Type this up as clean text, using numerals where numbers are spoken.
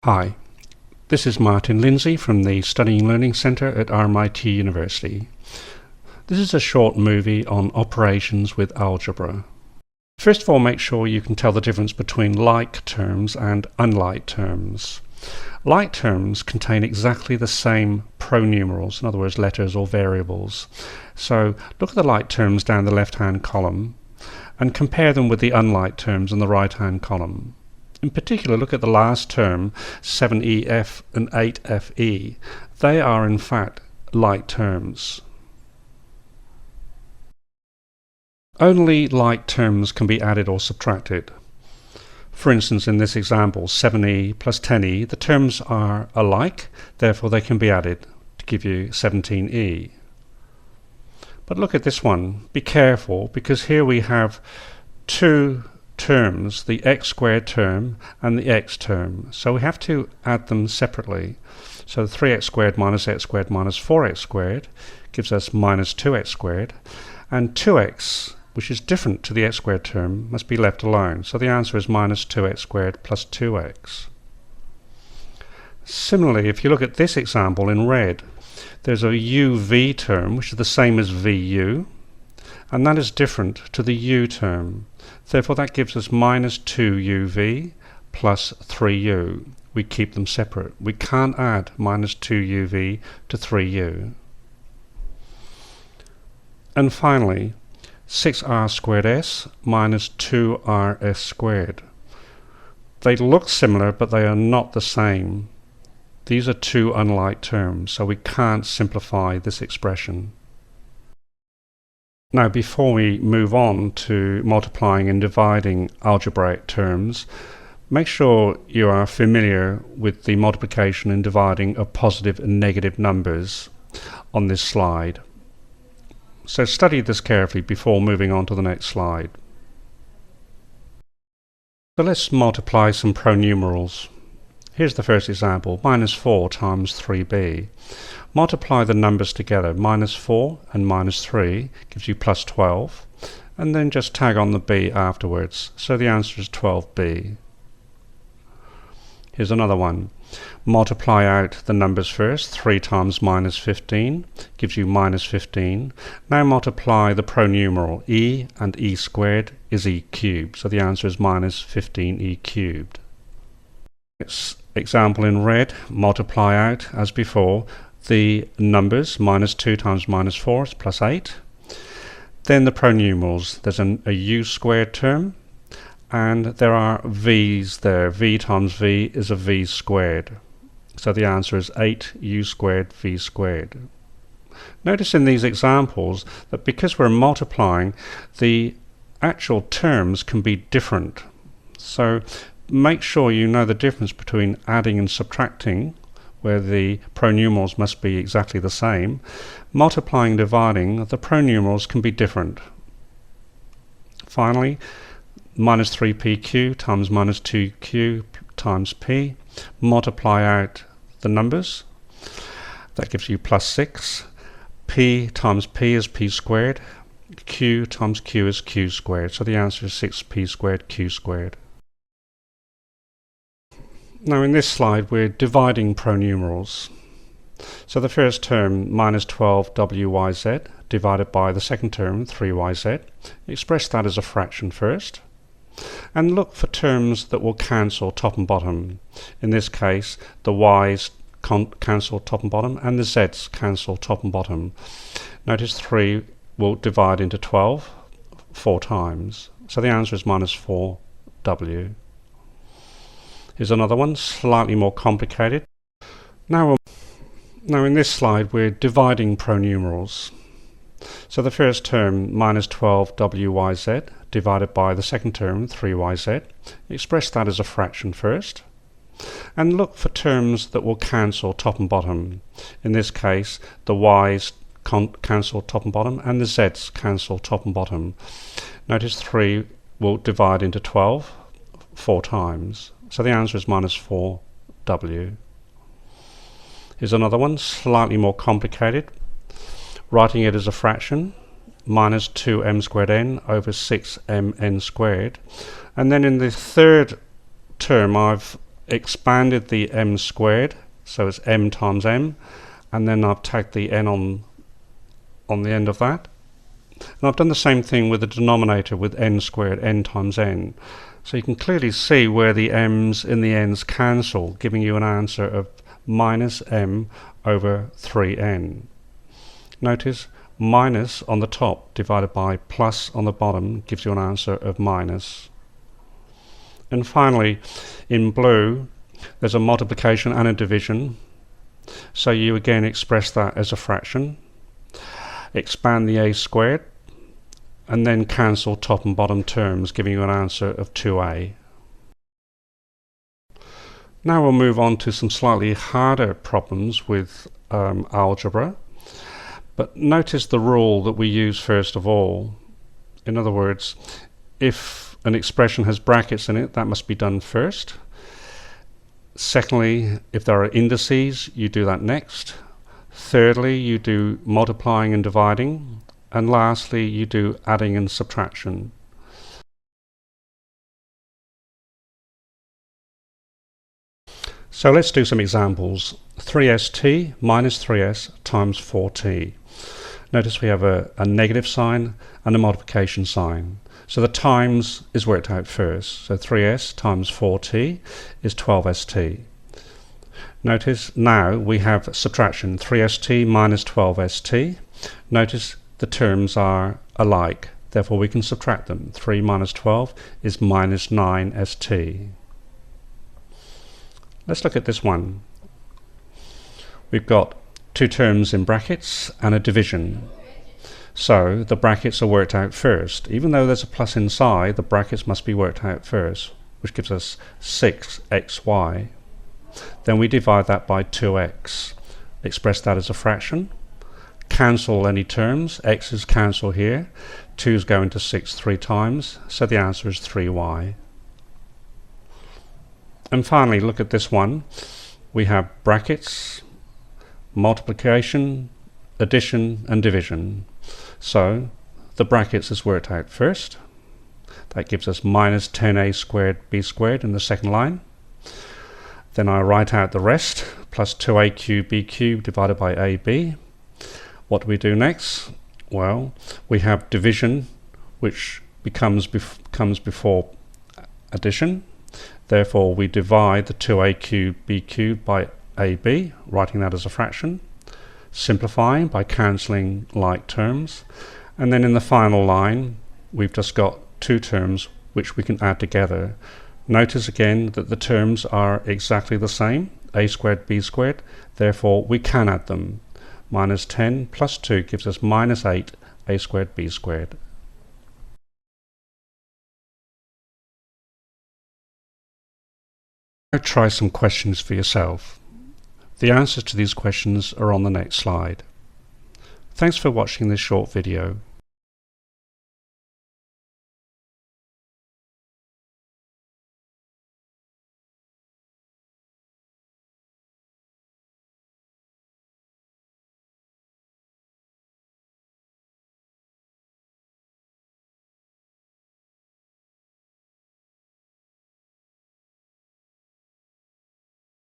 Hi, this is Martin Lindsay from the Studying Learning Centre at RMIT University. This is a short movie on operations with algebra. First of all, make sure you can tell the difference between like terms and unlike terms. Like terms contain exactly the same pronumerals, in other words letters or variables. So look at the like terms down the left-hand column and compare them with the unlike terms in the right-hand column. In particular, look at the last term, 7EF and 8FE. They are in fact like terms. Only like terms can be added or subtracted. For instance, in this example, 7E plus 10E, the terms are alike, therefore they can be added to give you 17E. But look at this one. Be careful, because here we have two terms, the x squared term and the x term. So we have to add them separately. So 3x squared minus x squared minus 4x squared gives us minus 2x squared, and 2x, which is different to the x squared term, must be left alone. So the answer is minus 2x squared plus 2x. Similarly, if you look at this example in red, there's a uv term which is the same as vu, and that is different to the u term. Therefore that gives us minus 2uv plus 3u. We keep them separate. We can't add minus 2uv to 3u. And finally, 6r squared s minus 2rs squared. They look similar, but they are not the same. These are two unlike terms, so we can't simplify this expression. Now, before we move on to multiplying and dividing algebraic terms, make sure you are familiar with the multiplication and dividing of positive and negative numbers on this slide. So study this carefully before moving on to the next slide. So let's multiply some pronumerals. Here's the first example, minus 4 times 3b. Multiply the numbers together, minus 4 and minus 3 gives you plus 12, and then just tag on the b afterwards, so the answer is 12b. Here's another one. Multiply out the numbers first, 3 times minus 15 gives you minus 15. Now multiply the pronumeral, e and e squared is e cubed, so the answer is minus 15e cubed. Next example in red, multiply out, as before, the numbers, minus 2 times minus 4 is plus 8. Then the pronumerals, there's a u squared term, and there are v's there. V times v is a v squared. So the answer is 8u squared v squared. Notice in these examples that because we're multiplying, the actual terms can be different. So make sure you know the difference between adding and subtracting, where the pronumerals must be exactly the same. Multiplying and dividing, the pronumerals can be different. Finally, minus 3pq times minus 2q times p. Multiply out the numbers. That gives you plus 6. P times p is p squared. Q times q is q squared. So the answer is 6p squared q squared. Now in this slide we're dividing pronumerals. So the first term, minus 12wyz, divided by the second term, 3yz. Express that as a fraction first. And look for terms that will cancel top and bottom. In this case, the y's cancel top and bottom, and the z's cancel top and bottom. Notice 3 will divide into 12 4 times. So the answer is minus 4w. Here's another one, slightly more complicated. Now in this slide we're dividing pronumerals. So the first term, minus 12wyz, divided by the second term, 3yz. Express that as a fraction first. And look for terms that will cancel top and bottom. In this case, the y's cancel top and bottom, and the z's cancel top and bottom. Notice 3 will divide into 12 4 times. So the answer is minus 4w. Here's another one, slightly more complicated. Writing it as a fraction, minus 2m squared n over 6mn squared. And then in the third term I've expanded the m squared, so it's m times m, and then I've tagged the n on the end of that. And I've done the same thing with the denominator with n squared, n times n. So you can clearly see where the m's in the n's cancel, giving you an answer of minus m over 3n. Notice minus on the top divided by plus on the bottom gives you an answer of minus. And finally, in blue, there's a multiplication and a division. So you again express that as a fraction. Expand the a squared, and then cancel top and bottom terms, giving you an answer of 2a. Now we'll move on to some slightly harder problems with algebra. But notice the rule that we use first of all. In other words, if an expression has brackets in it, that must be done first. Secondly, if there are indices, you do that next. Thirdly, you do multiplying and dividing. And lastly, you do adding and subtraction. So let's do some examples. 3st minus 3s times 4t. Notice we have a negative sign and a multiplication sign. So the times is worked out first. So 3s times 4t is 12st. Notice now we have subtraction, 3st minus 12st. Notice the terms are alike, therefore we can subtract them. 3 minus 12 is minus 9st. Let's look at this one. We've got two terms in brackets and a division. So the brackets are worked out first. Even though there's a plus inside, the brackets must be worked out first, which gives us 6xy. Then we divide that by 2x. Express that as a fraction. Cancel any terms. X's cancel here. 2's go into 6 3 times, so the answer is 3y. And finally, look at this one. We have brackets, multiplication, addition and division. So the brackets is worked out first. That gives us minus 10a squared b squared in the second line. Then I write out the rest, plus 2a cubed b cubed divided by ab. What do we do next? Well, we have division, which comes before addition. Therefore, we divide the 2a cubed b cubed by ab, writing that as a fraction. Simplifying by cancelling like terms. And then in the final line, we've just got two terms which we can add together. Notice again that the terms are exactly the same, a squared b squared. Therefore, we can add them. Minus 10 plus 2 gives us minus 8 a squared b squared. Now try some questions for yourself. The answers to these questions are on the next slide. Thanks for watching this short video.